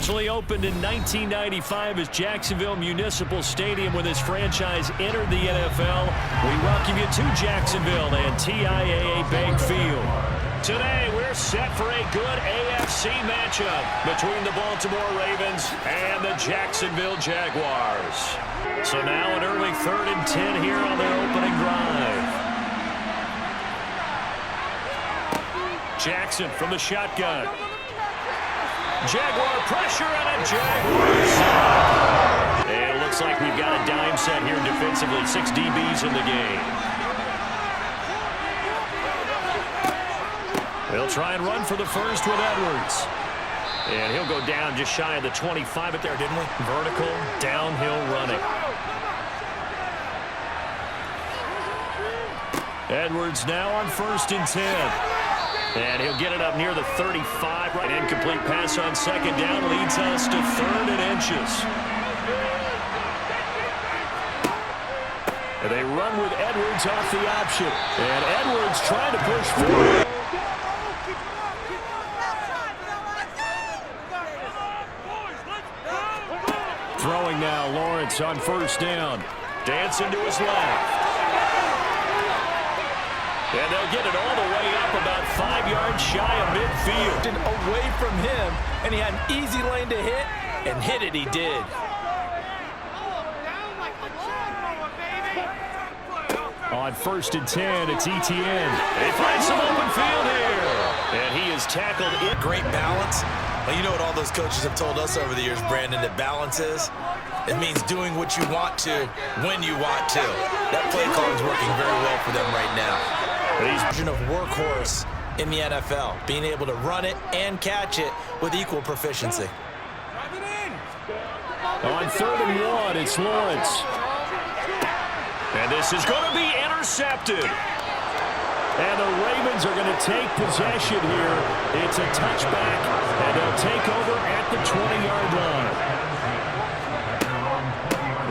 Originally opened in 1995 as Jacksonville Municipal Stadium when this franchise entered the NFL, we welcome you to Jacksonville and TIAA Bank Field. Today, we're set for a good AFC matchup between the Baltimore Ravens and the Jacksonville Jaguars. So now an early 3rd and 10 here on their opening drive. Jackson from the shotgun. Jaguar pressure and a Jaguar sack. And it looks like we've got a dime set here defensively. 6 DBs in the game. They'll try and run for the first with Edwards. And he'll go down just shy of the 25 at there, didn't we? Vertical, downhill running. Edwards now on 1st and 10. And he'll get it up near the 35. Right, incomplete pass on 2nd down leads us to 3rd and inches. And they run with Edwards off the option. And Edwards trying to push forward. Throwing now, Lawrence on 1st down. Dancing to his left. And they'll get it all the way up about 5 yards shy of midfield. Away from him, and he had an easy lane to hit, and hit it he did. On 1st and 10, it's Etienne. They find some open field here. And he is tackled in. Great balance. Well, you know what all those coaches have told us over the years, Brandon, that balance is? It means doing what you want to, when you want to. That play calling is working very well for them right now. Version of workhorse in the NFL, being able to run it and catch it with equal proficiency. On 3rd and 1, it's Lawrence. And this is going to be intercepted. And the Ravens are going to take possession here. It's a touchback, and they'll take over at the 20-yard line.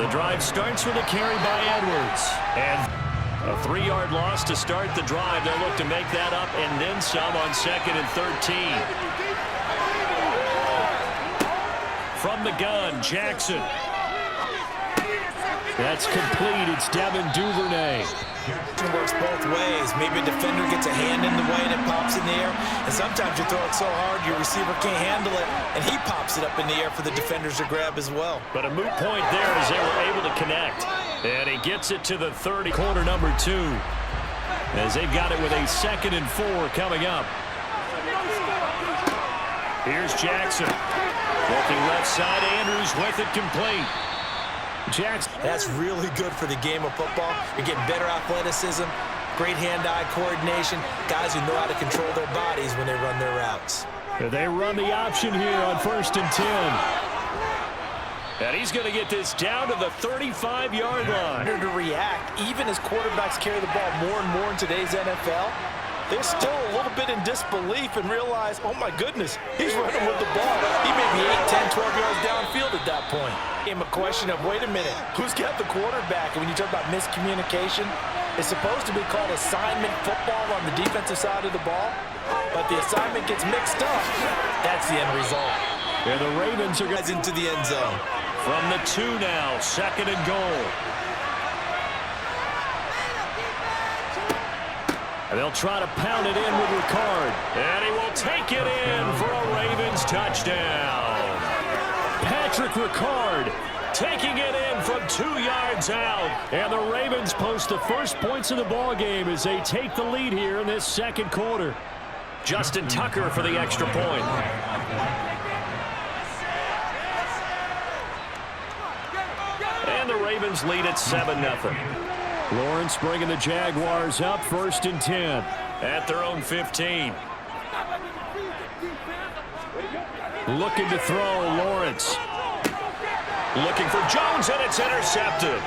The drive starts with a carry by Edwards. And a 3-yard loss to start the drive. They'll look to make that up and then some on 2nd and 13. From the gun, Jackson. That's complete. It's Devin Duvernay. It works both ways. Maybe a defender gets a hand in the way and it pops in the air. And sometimes you throw it so hard your receiver can't handle it, and he pops it up in the air for the defenders to grab as well. But a moot point there as they were able to connect. And he gets it to the 30, quarter number 2. As they've got it with a 2nd and 4 coming up. Here's Jackson. Looking left side, Andrews with it complete. Jackson. That's really good for the game of football. You're getting better athleticism, great hand-eye coordination, guys who know how to control their bodies when they run their routes. They run the option here on 1st and 10. And he's going to get this down to the 35-yard line. To react, even as quarterbacks carry the ball more and more in today's NFL, they're still a little bit in disbelief and realize, oh my goodness, he's running with the ball. He may be 8, 10, 12 yards downfield at that point. A question of, wait a minute, who's got the quarterback? And when you talk about miscommunication, it's supposed to be called assignment football on the defensive side of the ball, but the assignment gets mixed up. That's the end result. And the Ravens are going into the end zone. From the 2 now, 2nd and goal. And they'll try to pound it in with Ricard. And he will take it in for a Ravens touchdown. Patrick Ricard taking it in from 2 yards out. And the Ravens post the first points of the ball game as they take the lead here in this 2nd quarter. Justin Tucker for the extra point. And the Ravens lead at 7-0. Lawrence bringing the Jaguars up 1st and 10 at their own 15. Looking to throw, Lawrence. Looking for Jones, and it's intercepted.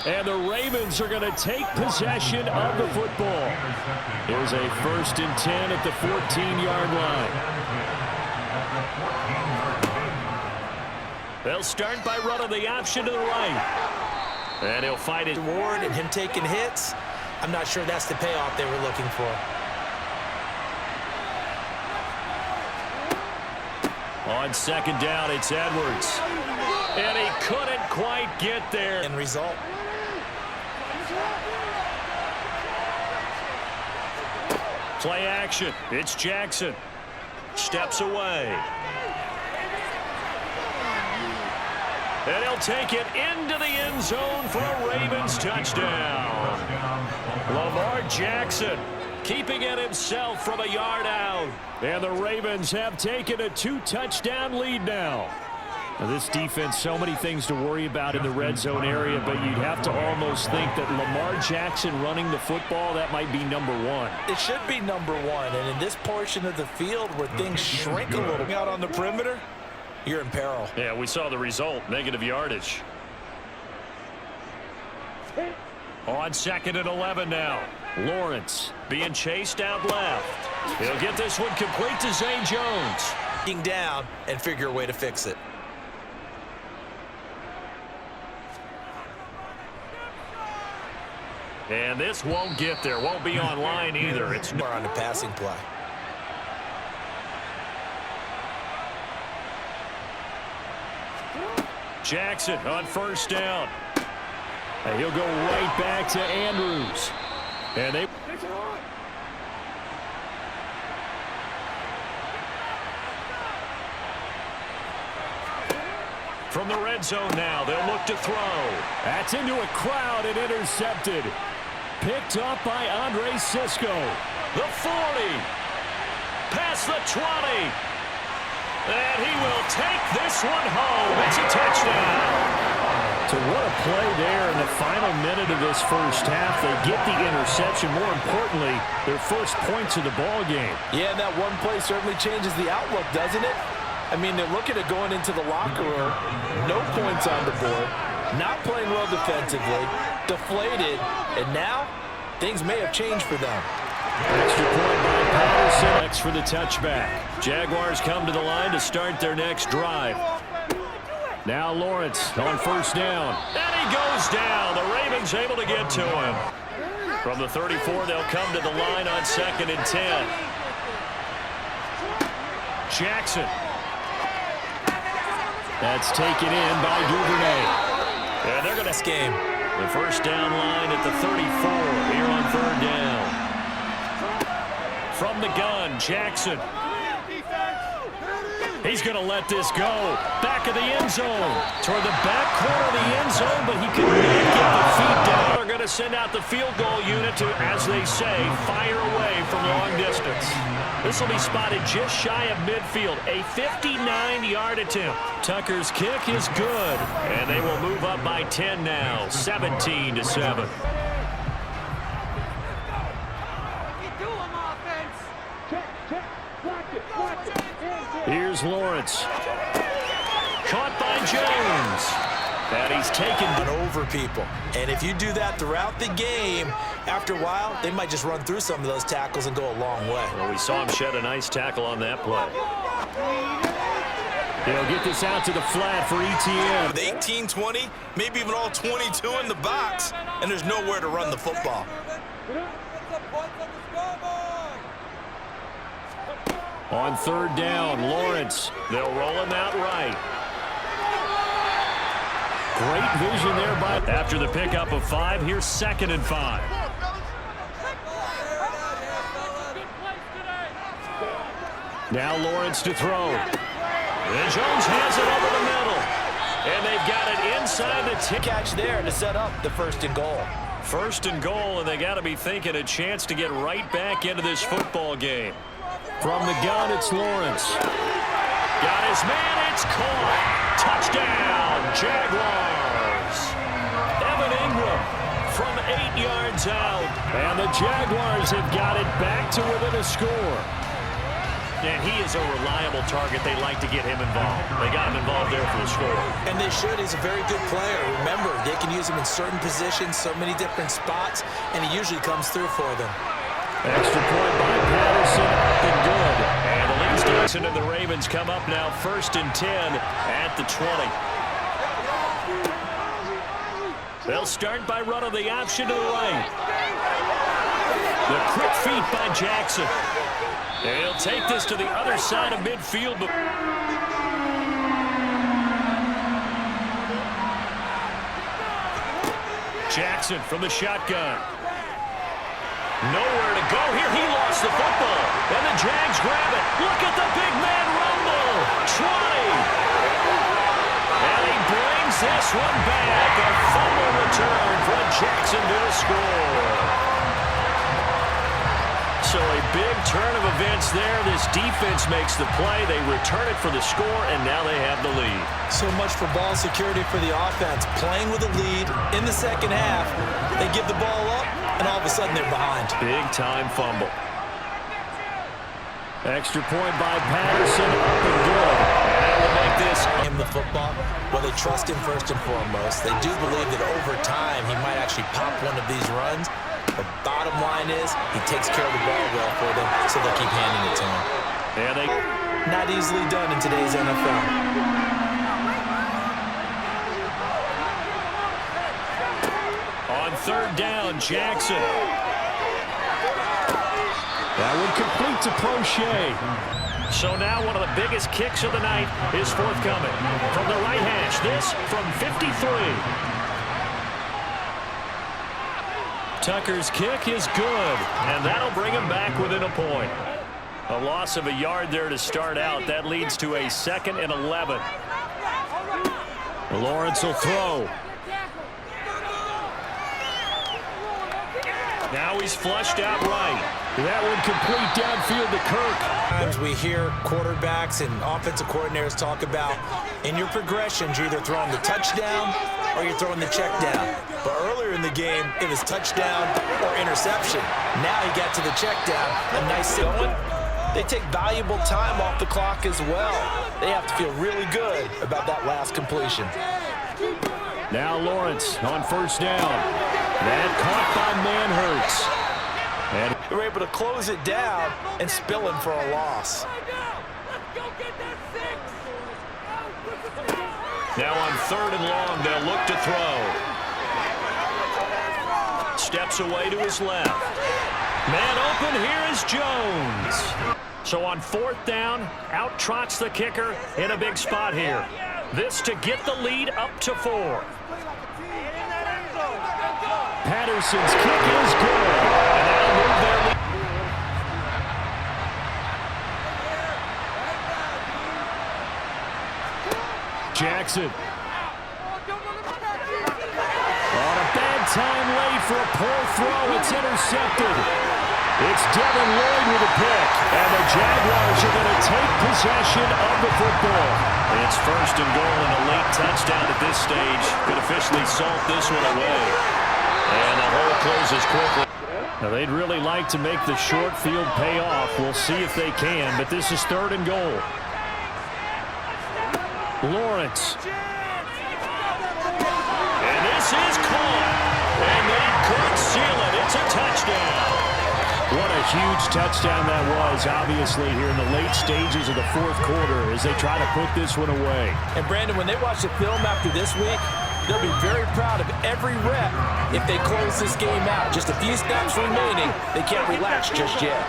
And the Ravens are going to take possession of the football. Here's a 1st and 10 at the 14-yard line. They'll start by running the option to the right. And he'll fight it. Ward and him taking hits, I'm not sure that's the payoff they were looking for. On second down, it's Edwards. And he couldn't quite get there. End result. Play action. It's Jackson. Steps away. And he'll take it into the end zone for a Ravens touchdown. Lamar Jackson keeping it himself from a yard out. And the Ravens have taken a 2-touchdown lead now. Now this defense, so many things to worry about in the red zone area, but you'd have to almost think that Lamar Jackson running the football, that might be number one. It should be number one, and in this portion of the field where things shrink a little out on the perimeter, you're in peril. Yeah, we saw the result, negative yardage. On second and 11 now. Lawrence being chased out left. He'll get this one complete to Zay Jones. Down and figure a way to fix it. And this won't get there. Won't be online either. It's more on the passing play. Jackson on first down. And he'll go right back to Andrews. And they... From the red zone now, they'll look to throw. That's into a crowd and intercepted. Picked up by Andre Cisco. The 40. Past the 20. And he will take this one home. It's a touchdown. So what a play there in the final minute of this first half. They get the interception. More importantly, their first points of the ball game. Yeah, and that one play certainly changes the outlook, doesn't it? I mean, they're looking at going into the locker room. No points on the board. Not playing well defensively. Deflated. And now, things may have changed for them. Extra point by Patterson. Next for the touchback. Jaguars come to the line to start their next drive. Now Lawrence on first down. And he goes down. The Ravens able to get to him. From the 34, they'll come to the line on second and 10. Jackson. That's taken in by Duvernay. And they're going to game. The first down line at the 34 here on third down. From the gun, Jackson. He's going to let this go. Back of the end zone. Toward the back corner of the end zone, but he could not get the feet down. They're going to send out the field goal unit to, as they say, fire away from long distance. This will be spotted just shy of midfield. A 59-yard attempt. Tucker's kick is good. And they will move up by 10 now. 17-7. Here's Lawrence. Caught by Jones. And he's taken over people. And if you do that throughout the game, after a while, they might just run through some of those tackles and go a long way. Well, we saw him shed a nice tackle on that play. They'll get this out to the flat for ETN. With 18, 20, maybe even all 22 in the box, and there's nowhere to run the football. On third down, Lawrence. They'll roll him out right. Great vision there by... After the pickup of 5, here's second and 5. Now Lawrence to throw. And Jones has it over the middle. And they've got it inside the catch there to set up the first and goal. First and goal, and they got to be thinking a chance to get right back into this football game. From the gun, it's Lawrence. Got his man, it's caught. Touchdown, Jaguars. Evan Ingram from 8 yards out. And the Jaguars have got it back to within a score. And he is a reliable target. They like to get him involved. They got him involved there for the score. And they should. He's a very good player. Remember, they can use him in certain positions, so many different spots, and he usually comes through for them. Extra point by Patterson, and good. And the lead Jackson and the Ravens come up now first and 10 at the 20. They'll start by running the option to the right. The quick feet by Jackson. And he'll take this to the other side of midfield. Jackson from the shotgun. Nowhere to go here. He lost the football. And the Jags grab it. Look at the big man rumble. 20. And he brings this one back. A fumble return for a Jacksonville score. So a big turn of events there. This defense makes the play. They return it for the score, and now they have the lead. So much for ball security for the offense. Playing with a lead in the second half. They give the ball up, and all of a sudden they're behind. Big-time fumble. Extra point by Patterson. Up and good. That will make this. Him the football. Well, they trust him first and foremost. They do believe that over time he might actually pop one of these runs. The bottom line is he takes care of the ball well for them, so they'll keep handing it to him. Yeah, not easily done in today's NFL. On third down, Jackson. That one complete to Prochet. So now one of the biggest kicks of the night is forthcoming. From the right hash, this from 53. Tucker's kick is good, and that'll bring him back within a point. A loss of a yard there to start out. That leads to a 2nd and 11. Lawrence will throw. Now he's flushed out right. That one complete downfield to Kirk. Sometimes we hear quarterbacks and offensive coordinators talk about in your progressions, you're either throwing the touchdown or you're throwing the check down. But earlier in the game, it was touchdown or interception. Now he got to the check down. A nice going. They take valuable time off the clock as well. They have to feel really good about that last completion. Now Lawrence on first down. That caught by Manhurts. And they were able to close it down and spill him for a loss. Now on third and long, they'll look to throw. Steps away to his left. Man open, here is Jones. So on fourth down, out trots the kicker in a big spot here. This to get the lead up to 4. Patterson's kick is good. And that'll move their lead. Jackson. On a bad time late for a poor throw. It's intercepted. It's Devin Lloyd with a pick. And the Jaguars are going to take possession of the football. It's first and goal and a late touchdown at this stage. Could officially salt this one away. And the hole closes quickly. Now they'd really like to make the short field pay off. We'll see if they can, but this is third and goal. Lawrence. And this is caught. And they could seal it. It's a touchdown. What a huge touchdown that was, obviously, here in the late stages of the fourth quarter as they try to put this one away. And, Brandon, when they watch the film after this week, they'll be very proud of every rep if they close this game out. Just a few snaps remaining. They can't relax just yet.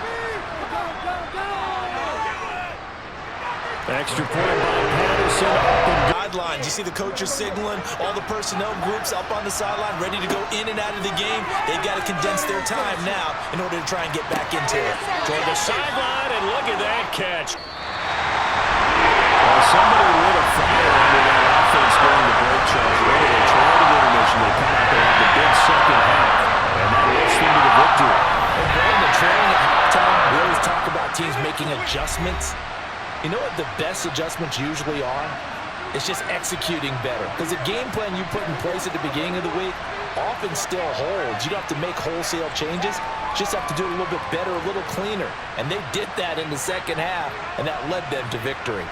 Extra point by Patterson. Up and sidelines. You see the coaches signaling, all the personnel groups up on the sideline ready to go in and out of the game. They've got to condense their time now in order to try and get back into it. Toward the sideline, and look at that catch. Well, somebody lit a fire under that offense during the break, Charles. They tried to intermission. They come out, they have the big second half, and that lifts them to the victory. And Brandon, the trailing at halftime, we always talk about teams making adjustments. You know what the best adjustments usually are? It's just executing better. Because the game plan you put in place at the beginning of the week often still holds. You don't have to make wholesale changes. You just have to do it a little bit better, a little cleaner. And they did that in the second half, and that led them to victory.